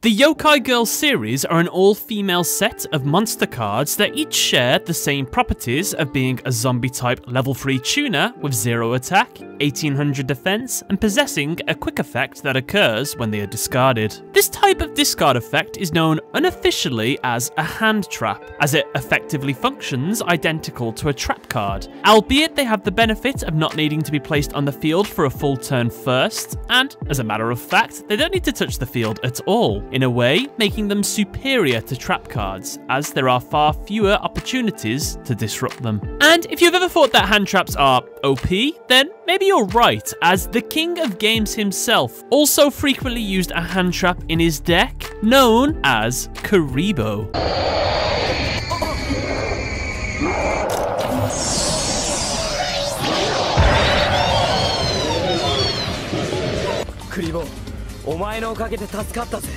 The Yokai Girls series are an all-female set of monster cards that each share the same properties of being a zombie-type level 3 tuner with 0 attack, 1800 defense, and possessing a quick effect that occurs when they are discarded. This type of discard effect is known unofficially as a hand trap, as it effectively functions identical to a trap card, albeit they have the benefit of not needing to be placed on the field for a full turn first, and, as a matter of fact, they don't need to touch the field at all, in a way making them superior to trap cards, as there are far fewer opportunities to disrupt them. And if you've ever thought that hand traps are OP, then maybe you're right, as the king of games himself also frequently used a hand trap in his deck, known as Karibo. Karibo, お前のおかげで助かったぜ。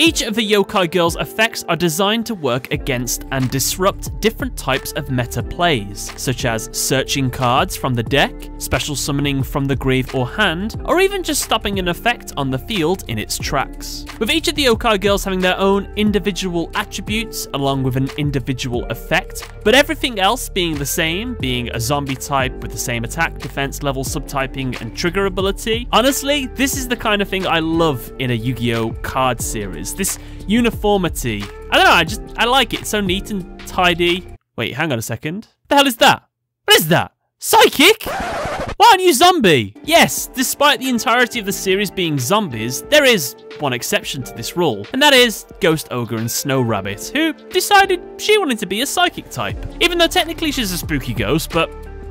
Each of the Yokai Girls effects are designed to work against and disrupt different types of meta plays, such as searching cards from the deck, special summoning from the grave or hand, or even just stopping an effect on the field in its tracks. With each of the Yokai Girls having their own individual attributes along with an individual effect, but everything else being the same, being a zombie type with the same attack, defense level, subtyping, and trigger ability. Honestly, this is the kind of thing I love in a Yu-Gi-Oh card series. This uniformity. I don't know, I like it. It's so neat and tidy. Wait, hang on a second. What the hell is that? What is that? Psychic? Why aren't you zombie? Yes, despite the entirety of the series being zombies, there is one exception to this rule, and that is Ghost Ogre and Snow Rabbit, who decided she wanted to be a psychic type. Even though technically she's a spooky ghost, but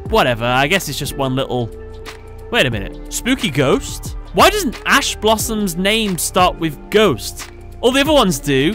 whatever, I guess it's just one little... Wait a minute, spooky ghost? Why doesn't Ash Blossom's name start with ghost? All the other ones do.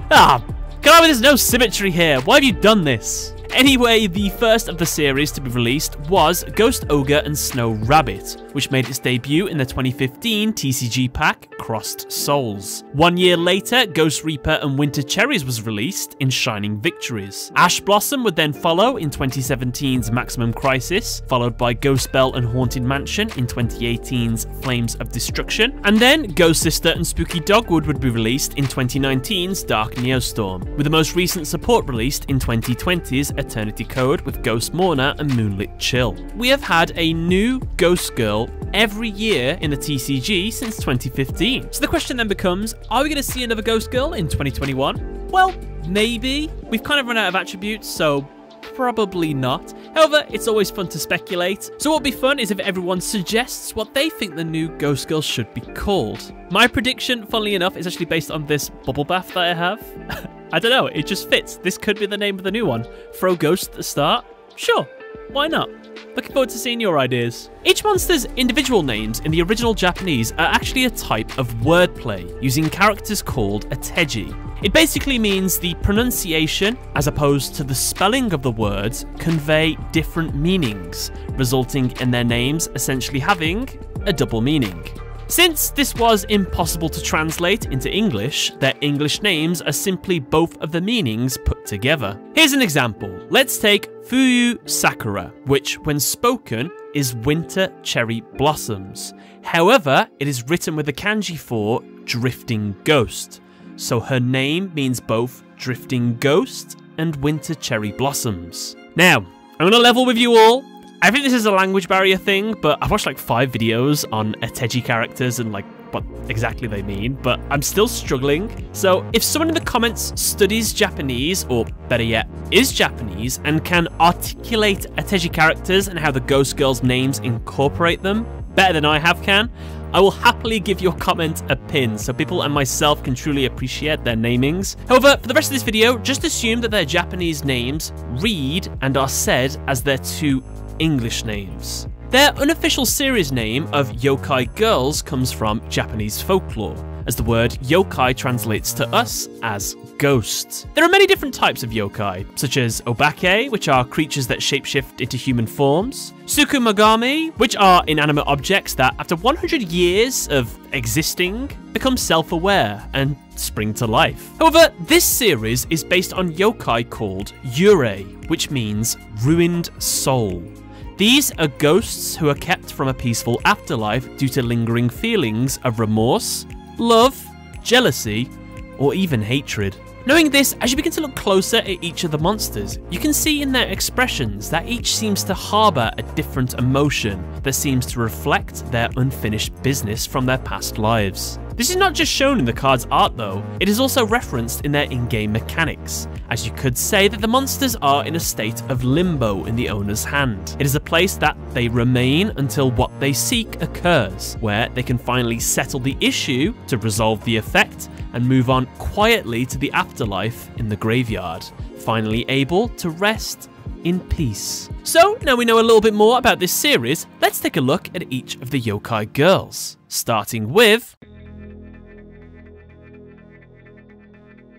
There's no symmetry here. Why have you done this? Anyway, the first of the series to be released was Ghost Ogre and Snow Rabbit, which made its debut in the 2015 TCG pack Crossed Souls. 1 year later, Ghost Reaper and Winter Cherries was released in Shining Victories. Ash Blossom would then follow in 2017's Maximum Crisis, followed by Ghost Bell and Haunted Mansion in 2018's Flames of Destruction, and then Ghost Sister and Spooky Dogwood would be released in 2019's Dark Neostorm, with the most recent support released in 2020's Eternity Code with Ghost Mourner and Moonlit Chill. We have had a new Ghost Girl every year in the TCG since 2015. So the question then becomes, are we going to see another Ghost Girl in 2021? Well, maybe. We've kind of run out of attributes, so probably not. However, it's always fun to speculate. So what would be fun is if everyone suggests what they think the new Ghost Girl should be called. My prediction, funnily enough, is actually based on this bubble bath that I have. I don't know, it just fits. This could be the name of the new one. Throw Ghost at the start? Sure, why not? Looking forward to seeing your ideas. Each monster's individual names in the original Japanese are actually a type of wordplay, using characters called a teji. It basically means the pronunciation, as opposed to the spelling of the words, convey different meanings, resulting in their names essentially having a double meaning. Since this was impossible to translate into English, their English names are simply both of the meanings put together. Here's an example. Let's take Fuyu Sakura, which when spoken is winter cherry blossoms. However, it is written with the kanji for drifting ghost. So her name means both drifting ghost and winter cherry blossoms. Now, I'm gonna level with you all. I think this is a language barrier thing, but I've watched like 5 videos on Ateji characters and like what exactly they mean, but I'm still struggling. So if someone in the comments studies Japanese, or better yet, is Japanese, and can articulate Ateji characters and how the Ghost Girls' names incorporate them better than I can, I will happily give your comment a pin so people and myself can truly appreciate their namings. However, for the rest of this video, just assume that their Japanese names read and are said as their 2 English names. Their unofficial series name of Yokai Girls comes from Japanese folklore, as the word yokai translates to us as ghosts. There are many different types of yokai, such as obake, which are creatures that shapeshift into human forms, tsukumogami, which are inanimate objects that, after 100 years of existing, become self-aware and spring to life. However, this series is based on yokai called yurei, which means ruined soul. These are ghosts who are kept from a peaceful afterlife due to lingering feelings of remorse, love, jealousy, or even hatred. Knowing this, as you begin to look closer at each of the monsters, you can see in their expressions that each seems to harbour a different emotion that seems to reflect their unfinished business from their past lives. This is not just shown in the card's art though, it is also referenced in their in-game mechanics, as you could say that the monsters are in a state of limbo in the owner's hand. It is a place that they remain until what they seek occurs, where they can finally settle the issue to resolve the effect and move on quietly to the afterlife in the graveyard, finally able to rest in peace. So, now we know a little bit more about this series, let's take a look at each of the yokai girls, starting with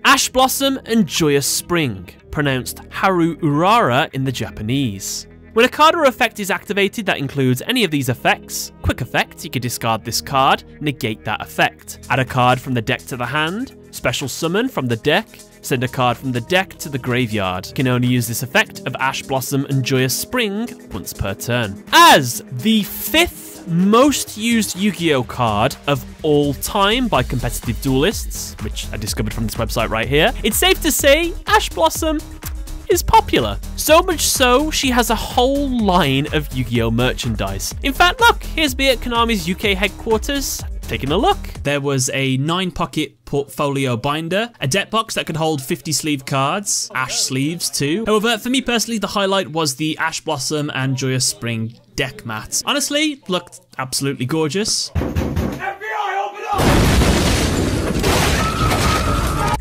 Ash Blossom and Joyous Spring, pronounced Haru Urara in the Japanese. When a card or effect is activated that includes any of these effects, quick effect, you can discard this card, negate that effect. Add a card from the deck to the hand, special summon from the deck, send a card from the deck to the graveyard. You can only use this effect of Ash Blossom and Joyous Spring once per turn. As the 5th most used Yu-Gi-Oh card of all time by competitive duelists, which I discovered from this website right here, it's safe to say Ash Blossom is popular. So much so, she has a whole line of Yu-Gi-Oh merchandise. In fact, look, here's me at Konami's UK headquarters, taking a look. There was a 9-pocket portfolio binder, a deck box that could hold 50 sleeve cards, Ash sleeves too. However, for me personally, the highlight was the Ash Blossom and Joyous Spring deck mats. Honestly, looked absolutely gorgeous. FBI, open up!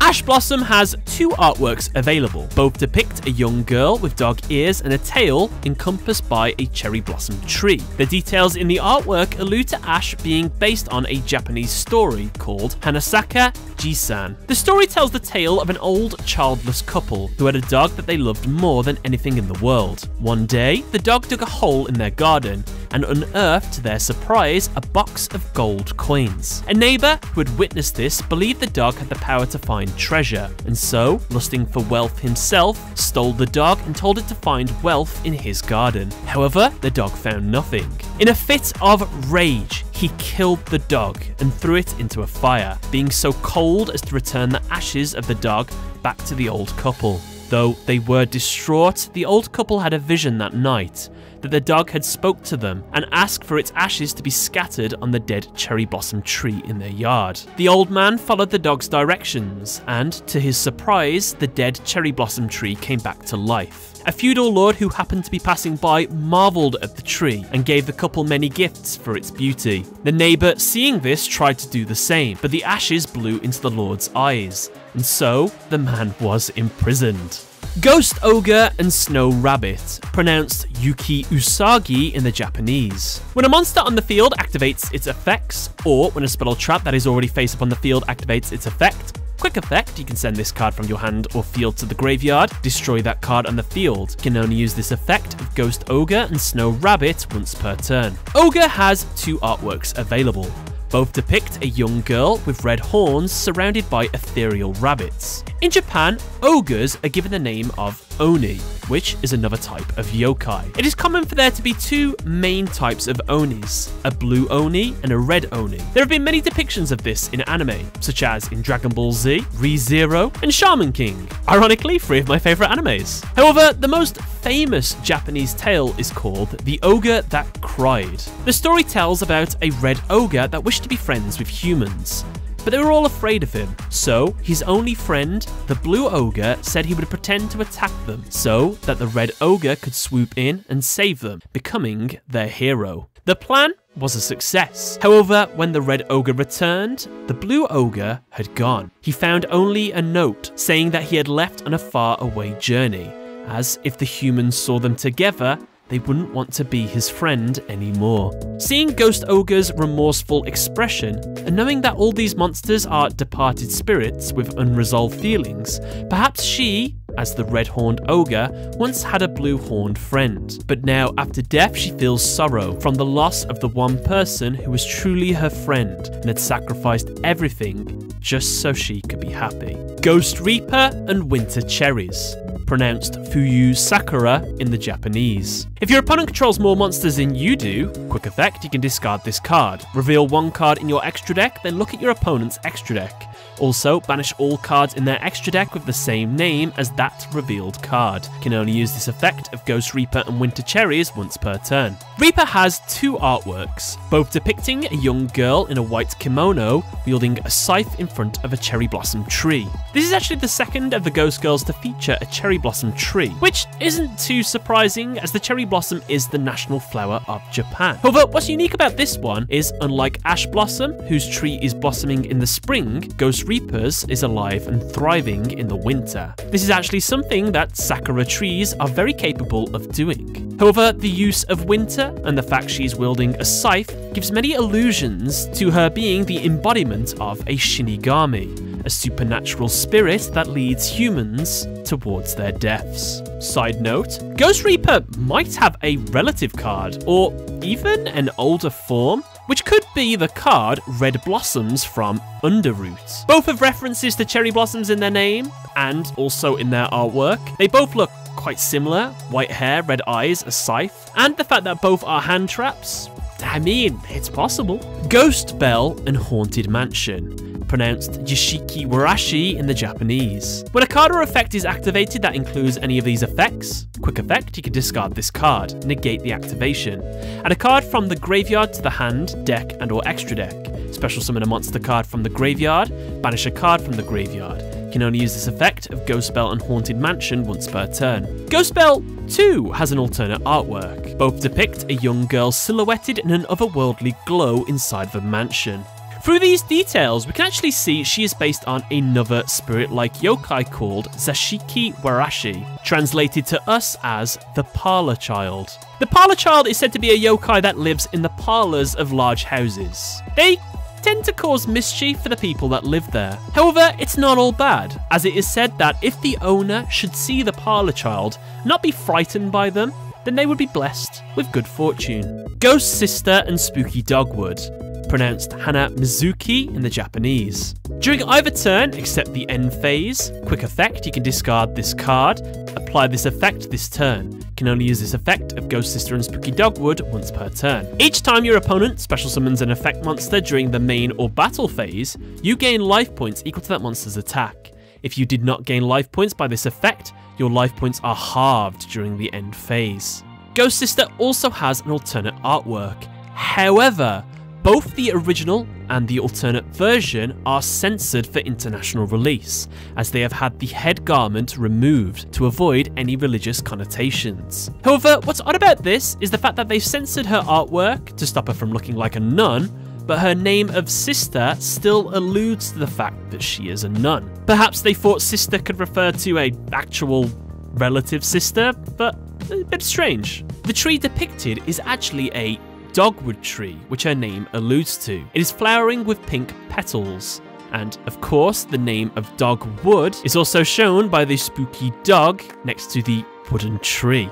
Ash Blossom has 2 artworks available. Both depict a young girl with dog ears and a tail encompassed by a cherry blossom tree. The details in the artwork allude to Ash being based on a Japanese story called Hanasaka Jisan. The story tells the tale of an old childless couple who had a dog that they loved more than anything in the world. One day, the dog dug a hole in their garden and unearthed, to their surprise, a box of gold coins. A neighbour who had witnessed this believed the dog had the power to find treasure, and so, lusting for wealth himself, stole the dog and told it to find wealth in his garden. However, the dog found nothing. In a fit of rage, he killed the dog and threw it into a fire, being so cold as to return the ashes of the dog back to the old couple. Though they were distraught, the old couple had a vision that night that the dog had spoke to them and asked for its ashes to be scattered on the dead cherry blossom tree in their yard. The old man followed the dog's directions, and to his surprise, the dead cherry blossom tree came back to life. A feudal lord who happened to be passing by marvelled at the tree and gave the couple many gifts for its beauty. The neighbour, seeing this, tried to do the same, but the ashes blew into the lord's eyes, and so the man was imprisoned. Ghost Ogre and Snow Rabbit, pronounced Yuki Usagi in the Japanese. When a monster on the field activates its effects, or when a spell or trap that is already face up on the field activates its effect, quick effect, you can send this card from your hand or field to the graveyard, destroy that card on the field. You can only use this effect of Ghost Ogre and Snow Rabbit once per turn. Ogre has 2 artworks available. Both depict a young girl with red horns surrounded by ethereal rabbits. In Japan, ogres are given the name of Oni, which is another type of yokai. It is common for there to be 2 main types of Onis, a blue Oni and a red Oni. There have been many depictions of this in anime, such as in Dragon Ball Z, Re:Zero, and Shaman King. Ironically, 3 of my favourite animes. However, the most famous Japanese tale is called The Ogre That Cried. The story tells about a red ogre that wished to be friends with humans, but they were all afraid of him. So his only friend, the blue ogre, said he would pretend to attack them so that the red ogre could swoop in and save them, becoming their hero. The plan was a success. However, when the red ogre returned, the blue ogre had gone. He found only a note saying that he had left on a far away journey, as if the humans saw them together, they wouldn't want to be his friend anymore. Seeing Ghost Ogre's remorseful expression, and knowing that all these monsters are departed spirits with unresolved feelings, perhaps she, as the red-horned ogre, once had a blue-horned friend. But now, after death, she feels sorrow from the loss of the one person who was truly her friend and had sacrificed everything just so she could be happy. Ghost Reaper and Winter Cherries. pronounced Fuyu Sakura in the Japanese. If your opponent controls more monsters than you do, quick effect, you can discard this card. Reveal one card in your extra deck, then look at your opponent's extra deck. Also, banish all cards in their extra deck with the same name as that revealed card. You can only use this effect of Ghost Reaper and Winter Cherries once per turn. Reaper has two artworks, both depicting a young girl in a white kimono wielding a scythe in front of a cherry blossom tree. This is actually the second of the Ghost Girls to feature a cherry blossom tree, which isn't too surprising as the cherry blossom is the national flower of Japan. However, what's unique about this one is, unlike Ash Blossom, whose tree is blossoming in the spring, Ghost Reaper's is alive and thriving in the winter. This is actually something that Sakura trees are very capable of doing. However, the use of winter and the fact she's wielding a scythe gives many allusions to her being the embodiment of a Shinigami, a supernatural spirit that leads humans towards their deaths. Side note, Ghost Reaper might have a relative card, or even an older form, which could be the card Red Blossoms from Underroot. Both have references to cherry blossoms in their name, and also in their artwork. They both look quite similar, white hair, red eyes, a scythe, and the fact that both are hand traps, I mean, it's possible. Ghost Bell and Haunted Mansion, pronounced Yashiki Warashi in the Japanese. When a card or effect is activated that includes any of these effects, quick effect, you can discard this card, negate the activation. Add a card from the graveyard to the hand, deck, and or extra deck. Special summon a monster card from the graveyard, banish a card from the graveyard. You can only use this effect of Ghost Bell and Haunted Mansion once per turn. Ghost Bell, too, has an alternate artwork. Both depict a young girl silhouetted in an otherworldly glow inside the mansion. Through these details, we can actually see she is based on another spirit-like yokai called Zashiki Warashi, translated to us as the Parlor Child. The Parlor Child is said to be a yokai that lives in the parlors of large houses. They tend to cause mischief for the people that live there. However, it's not all bad, as it is said that if the owner should see the Parlor Child, not be frightened by them, then they would be blessed with good fortune. Ghost Sister and Spooky Dogwood, pronounced Hana Mizuki in the Japanese. During either turn, except the end phase, quick effect, you can discard this card, apply this effect this turn. You can only use this effect of Ghost Sister and Spooky Dogwood once per turn. Each time your opponent special summons an effect monster during the main or battle phase, you gain life points equal to that monster's attack. If you did not gain life points by this effect, your life points are halved during the end phase. Ghost Sister also has an alternate artwork. However, both the original and the alternate version are censored for international release, as they have had the head garment removed to avoid any religious connotations. However, what's odd about this is the fact that they've censored her artwork to stop her from looking like a nun, but her name of Sister still alludes to the fact that she is a nun. Perhaps they thought Sister could refer to an actual relative sister, but a bit strange. The tree depicted is actually a dogwood tree, which her name alludes to. It is flowering with pink petals. And of course, the name of dogwood is also shown by the spooky dog next to the wooden tree.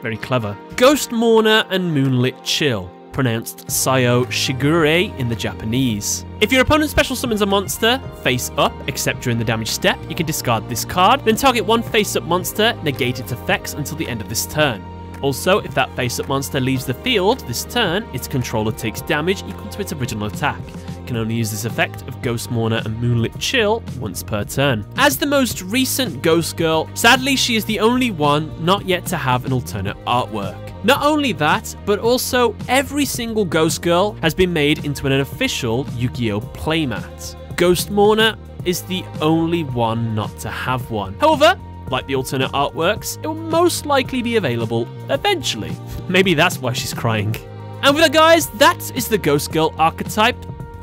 Very clever. Ghost Mourner and Moonlit Chill, pronounced Sayo Shigure in the Japanese. If your opponent special summons a monster face up, except during the damage step, you can discard this card, then target one face up monster, negate its effects until the end of this turn. Also, if that face-up monster leaves the field this turn, its controller takes damage equal to its original attack. You can only use this effect of Ghost Mourner and Moonlit Chill once per turn. As the most recent Ghost Girl, sadly she is the only one not yet to have an alternate artwork. Not only that, but also every single Ghost Girl has been made into an official Yu-Gi-Oh playmat. Ghost Mourner is the only one not to have one. However, like the alternate artworks, it will most likely be available eventually. Maybe that's why she's crying. And with that, guys, that is the Ghost Girl archetype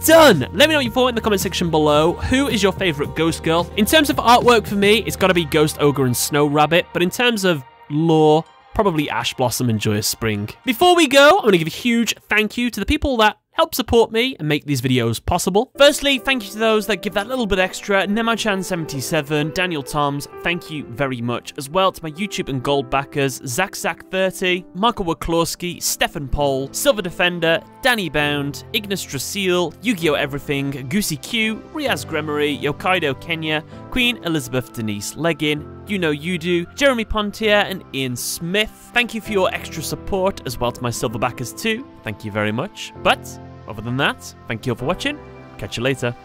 done. Let me know what you thought in the comment section below. Who is your favorite Ghost Girl? In terms of artwork for me, it's got to be Ghost Ogre and Snow Rabbit, but in terms of lore, probably Ash Blossom and Joyous Spring. Before we go, I'm going to give a huge thank you to the people that help support me and make these videos possible. Firstly, thank you to those that give that little bit extra. Nemochan77, Daniel Toms, thank you very much. As well to my YouTube and Gold backers, Zach30, Michael Waklorski, Stefan Pole, Silver Defender, Danny Bound, Ignis Drasil, Yu-Gi-Oh! Everything, Goosey Q, Riaz Gremory, Yokaido Kenya, Queen Elizabeth Denise Leggin, Yugioh, Jeremy Pontier, and Ian Smith. Thank you for your extra support, as well to my silverbackers too. Thank you very much. But, other than that, thank you all for watching. Catch you later.